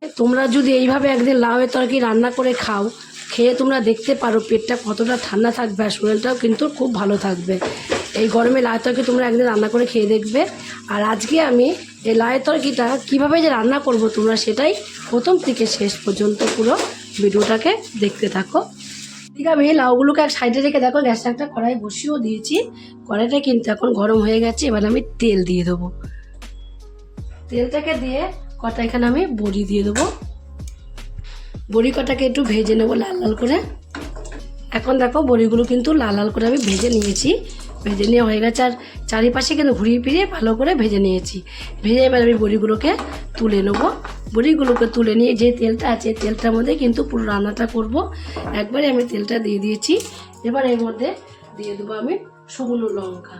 তোমরা যদি এইভাবে একদিন লাউয়ের তরকারি রান্না করে খাও, খেয়ে তোমরা দেখতে পারো পেটটা কতটা ঠান্ডা থাকবে আর শরীরটাও কিন্তু খুব ভালো থাকবে। এই গরমে লাউয়ের তরকারি তোমরা একদিন রান্না করে খেয়ে দেখবে। আর আজকে আমি এই লাউয়ের তরকারিটা কীভাবে যে রান্না করব তোমরা সেটাই প্রথম থেকে শেষ পর্যন্ত পুরো ভিডিওটাকে দেখতে থাকো। ঠিক আমি লাউগুলোকে এক সাইডে রেখে দেখো গ্যাসটা একটা কড়াই বসিয়েও দিয়েছি। কড়াইটা কিন্তু এখন গরম হয়ে গেছে। এবার আমি তেল দিয়ে দেবো। তেলটাকে দিয়ে কটা এখানে আমি বড়ি দিয়ে দেবো। বড়ি কটাকে একটু ভেজে নেবো লাল লাল করে। এখন দেখো বড়িগুলো কিন্তু লাল লাল করে আমি ভেজে নিয়েছি। ভেজে নেওয়া হয়ে গেছে আর চারিপাশে কিন্তু ঘুরিয়ে ফিরিয়ে ভালো করে ভেজে নিয়েছি। ভেজে এবার আমি বড়িগুলোকে তুলে নেবো। বড়িগুলোকে তুলে নিয়ে যে তেলটা আছে তেলটার মধ্যে কিন্তু পুরো রান্নাটা করব। একবারে আমি তেলটা দিয়ে দিয়েছি। এবার এর মধ্যে দিয়ে দেবো আমি শুকনো লঙ্কা।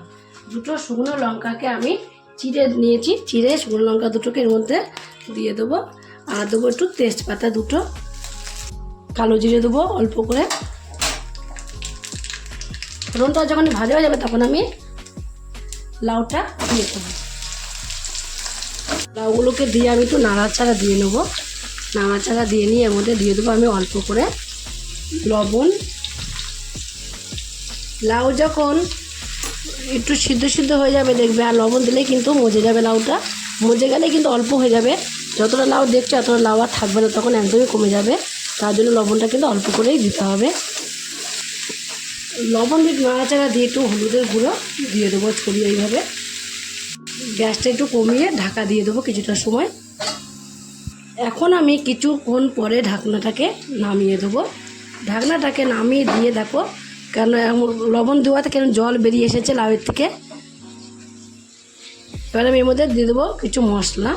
দুটো শুকনো লঙ্কাকে আমি চিড়ে নিয়েছি। চিড়ে শুকনো লঙ্কা দুটোকে এর মধ্যে দিয়ে দেবো। আর দেবো একটু তেজপাতা দুটো, কালো জিরে দেবো অল্প করে। ফোড়নটা যখন ভাজা হয়ে যাবে তখন আমি লাউটা দিয়ে দেবো। লাউগুলোকে দিয়ে আমি একটু নাড়াচাড়া দিয়ে নেবো। নাড়াচাড়া দিয়ে নিয়ে এর মধ্যে দিয়ে দেবো আমি অল্প করে লবণ। লাউ যখন একটু সিদ্ধ সিদ্ধ হয়ে যাবে দেখবে, আর লবণ দিলেই কিন্তু মজে যাবে লাউটা। মজে গেলে কিন্তু অল্প হয়ে যাবে। যতটা লাউ দেখছো এতটা লাউ আর থাকবে না, তখন একদমই কমে যাবে। তার জন্য লবণটা কিন্তু অল্প করেই দিতে হবে। লবণ দিয়ে নাড়াচাড়া দিয়ে একটু হলুদের গুঁড়ো দিয়ে দেবো ছড়িয়ে। এইভাবে গ্যাসটা একটু কমিয়ে ঢাকা দিয়ে দেবো কিছুটা সময়। এখন আমি কিছুক্ষণ পরে ঢাকনাটাকে নামিয়ে দেবো। ঢাকনাটাকে নামিয়ে দিয়ে দেখো কেন লবণ দেওয়াতে কেন জল বেরিয়ে এসেছে লাউয়ের থেকে। এবার আমি এর মধ্যে দিয়ে দেবো কিছু মশলা।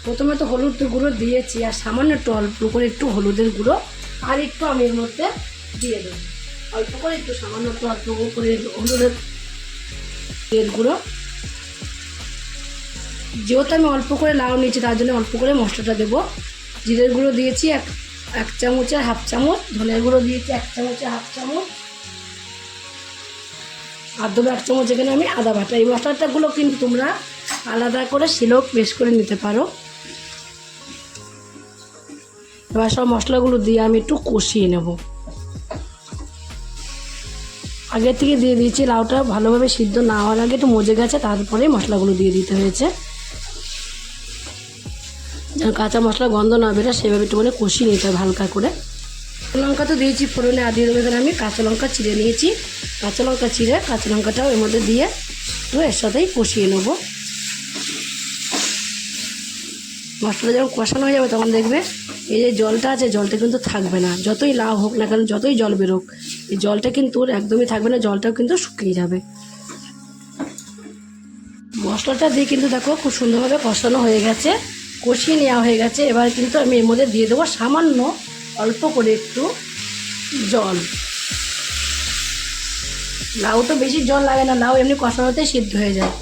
প্রথমে তো হলুদ গুঁড়ো দিয়েছি আর সামান্য একটু অল্প করে একটু হলুদের গুঁড়ো আর একটু আমি এর মধ্যে দিয়ে দেবো অল্প করে একটু সামান্য একটু অল্প করে হলুদের গুঁড়ো। যেহেতু আমি অল্প করে লাউ নিয়েছি তার জন্য অল্প করে মশলাটা দেবো। জিরের গুঁড়ো দিয়েছি এক চামচের হাফ চামচ, ধনের গুঁড়ো দিয়েছি 1 চামচের হাফ চামচ, আর দেবো 1 চামচ এখানে আমি আদা বাটা। এই মশলাটাগুলো কিন্তু তোমরা আলাদা করে শিলেও পেস্ট করে নিতে পারো। এবার সব মশলাগুলো দিয়ে আমি একটু কষিয়ে নেব। আগে থেকে দিয়ে দিয়েছি, লাউটা ভালোভাবে সিদ্ধ না হওয়ার আগে একটু মজে গেছে, তারপরে মশলাগুলো দিয়ে দিতে হয়েছে। যেন কাঁচা মশলা গন্ধ না বেরোয় সেভাবে একটু কষিয়ে নিতে হবে হালকা করে। লঙ্কা তো দিয়েছি ফোড়নে, আর দিয়ে দেবো এখানে আমি কাঁচা লঙ্কা চিড়ে নিয়েছি। কাঁচা লঙ্কা চিড়ে কাঁচা লঙ্কাটাও এর মধ্যে দিয়ে তো এর সাথেই কষিয়ে নেব। মশলাটা যখন কষানো হয়ে যাবে তখন দেখবে এই যে জলটা আছে জলটা কিন্তু থাকবে না। যতই লাউ হোক না কেন, যতই জল বেরোক, এই জলটা কিন্তু একদমই থাকবে না, জলটাও কিন্তু শুকিয়ে যাবে। মশলাটা দিয়ে কিন্তু দেখো খুব সুন্দরভাবে কষানো হয়ে গেছে, কষিয়ে নেওয়া হয়ে গেছে। এবার কিন্তু আমি এর মধ্যে দিয়ে দেবো সামান্য অল্প করে একটু জল। লাউ তো বেশি জল লাগে না, লাউ এমনি কষানোতেই সিদ্ধ হয়ে যায়।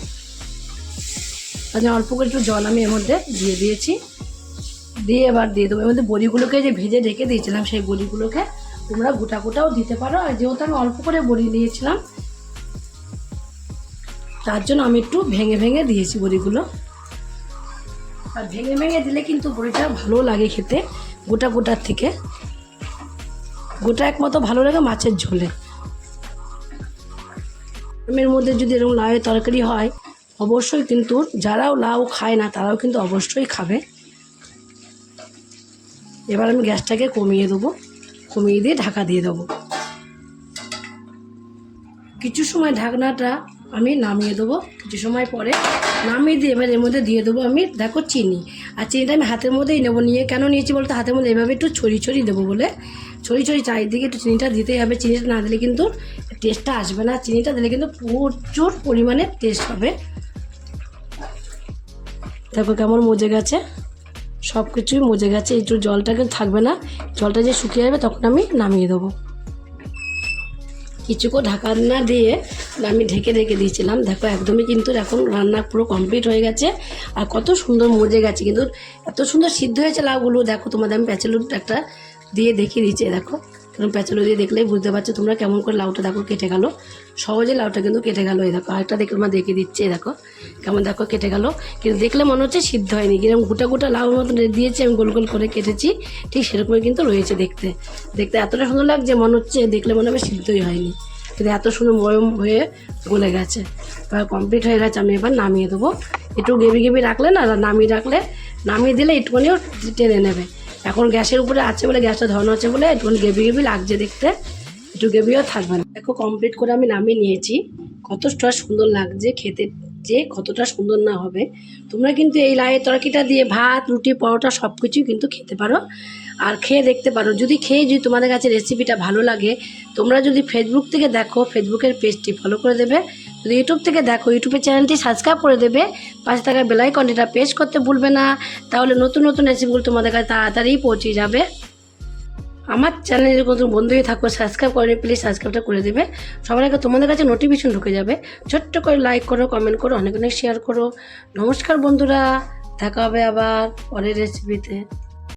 তাহলে অল্প করে একটু জল আমি এর মধ্যে দিয়ে দিয়েছি। দিয়ে এবার দিয়ে দেবো এর মধ্যে বড়িগুলোকে যে ভেজে রেখে দিয়েছিলাম সেই বড়িগুলোকে তোমরা গোটা গোটাও দিতে পারো। আর যেহেতু আমি অল্প করে বড়ি দিয়েছিলাম তার জন্য আমি একটু ভেঙে ভেঙে দিয়েছি বড়িগুলো। আর ভেঙে ভেঙে দিলে কিন্তু বড়িটা ভালো লাগে খেতে গোটা গোটার থেকে। গোটা একমতো ভালো লাগে মাছের ঝোলে। এর মধ্যে যদি এরকম লাউয়ের তরকারি হয় অবশ্যই কিন্তু যারাও লাউ খায় না তারাও কিন্তু অবশ্যই খাবে। এবার আমি গ্যাসটাকে কমিয়ে দেবো, কমিয়ে দিয়ে ঢাকা দিয়ে দেবো। কিছু সময় ঢাকনাটা আমি নামিয়ে দেবো। কিছু সময় পরে নামিয়ে দিয়ে এবার এর মধ্যে দিয়ে দেবো আমি দেখো চিনি। আর চিনিটা আমি হাতের মধ্যেই নেবো। নিয়ে কেন নিয়েছি বলতে হাতের মধ্যে এভাবে একটু ছড়িয়ে ছড়িয়ে দেবো বলে। ছড়িয়ে ছড়িয়ে চারিদিকে একটু চিনিটা দিতেই হবে। চিনিটা না দিলে কিন্তু টেস্টটা আসবে না। চিনিটা দিলে কিন্তু প্রচুর পরিমাণে টেস্ট হবে। দেখো কেমন মজে গেছে, সব কিছুই মজে গেছে। একটু জলটা কিন্তু থাকবে না, জলটা যে শুকিয়ে যাবে তখন আমি নামিয়ে দেবো। কিছুক্ষণ ঢাকা না দিয়ে আমি ঢেকে রেখে দিয়েছিলাম। দেখো একদমই কিন্তু এখন রান্না পুরো কমপ্লিট হয়ে গেছে আর কত সুন্দর মজে গেছে। কিন্তু এত সুন্দর সিদ্ধ হয়েছে লাউগুলো। দেখো তোমাদের আমি প্যাচেলুট একটা দিয়ে দেখিয়ে দিচ্ছি। দেখো কারণ প্যাচালো দিয়ে দেখলেই বুঝতে পারছো তোমরা কেমন করে লাউটা দেখো কেটে গেল, সহজে লাউটা কিন্তু কেটে গেল। এই দেখো আরেকটা দেখে আমার দেখে দিচ্ছে, দেখো কেমন দেখো কেটে গেল, কিন্তু দেখলে মনে হচ্ছে সিদ্ধ হয়নি, কিরকম গোটা গোটা লাউর মতন দিয়েছি আমি, গোল গোল করে কেটেছি, ঠিক সেরকমই কিন্তু রয়েছে দেখতে। দেখতে এতটা সুন্দর লাগছে, মনে হচ্ছে দেখলে মনে হবে সিদ্ধই হয়নি, কিন্তু এত সুন্দর মরম হয়ে গলে গেছে। এবার কমপ্লিট হয়ে গেছে, আমি এবার নামিয়ে দেবো। একটু গেবি রাখলে না, নামিয়ে দিলে একটুখানিও টেনে নেবে। এখন গ্যাসের উপরে আছে বলে, গ্যাসটা ধরানো আছে বলে একটুখানি গেবি লাগছে দেখতে, একটু গেবিও থাকবে না। দেখো কমপ্লিট করে আমি নামিয়ে নিয়েছি, কতটা সুন্দর লাগছে খেতে, যে কতটা সুন্দর না হবে। তোমরা কিন্তু এই লাউয়ের তরকারিটা দিয়ে ভাত, রুটি, পরোটা সব কিছুই কিন্তু খেতে পারো, আর খেয়ে দেখতে পারো। যদি তোমাদের কাছে রেসিপিটা ভালো লাগে, তোমরা যদি ফেসবুক থেকে দেখো, ফেসবুকের পেজটি ফলো করে দেবে। যদি ইউটিউব থেকে দেখো, ইউটিউবের চ্যানেলটি সাবস্ক্রাইব করে দেবে, পাশে থাকা বেল আইকনটা প্রেস করতে ভুলবে না, তাহলে নতুন নতুন রেসিপিগুলো তোমাদের কাছে তাড়াতাড়ি পৌঁছে যাবে। আমার চ্যানেলে কোনো বন্ধু হয়ে থাকো, সাবস্ক্রাইব করে প্লিজ সাবস্ক্রাইবটা করে দেবে, সবার আগে তোমাদের কাছে নোটিফিকেশন ঢুকে যাবে। ছোট্ট করে লাইক করো, কমেন্ট করো, অনেক অনেক শেয়ার করো। নমস্কার বন্ধুরা, দেখা হবে আবার পরের রেসিপিতে।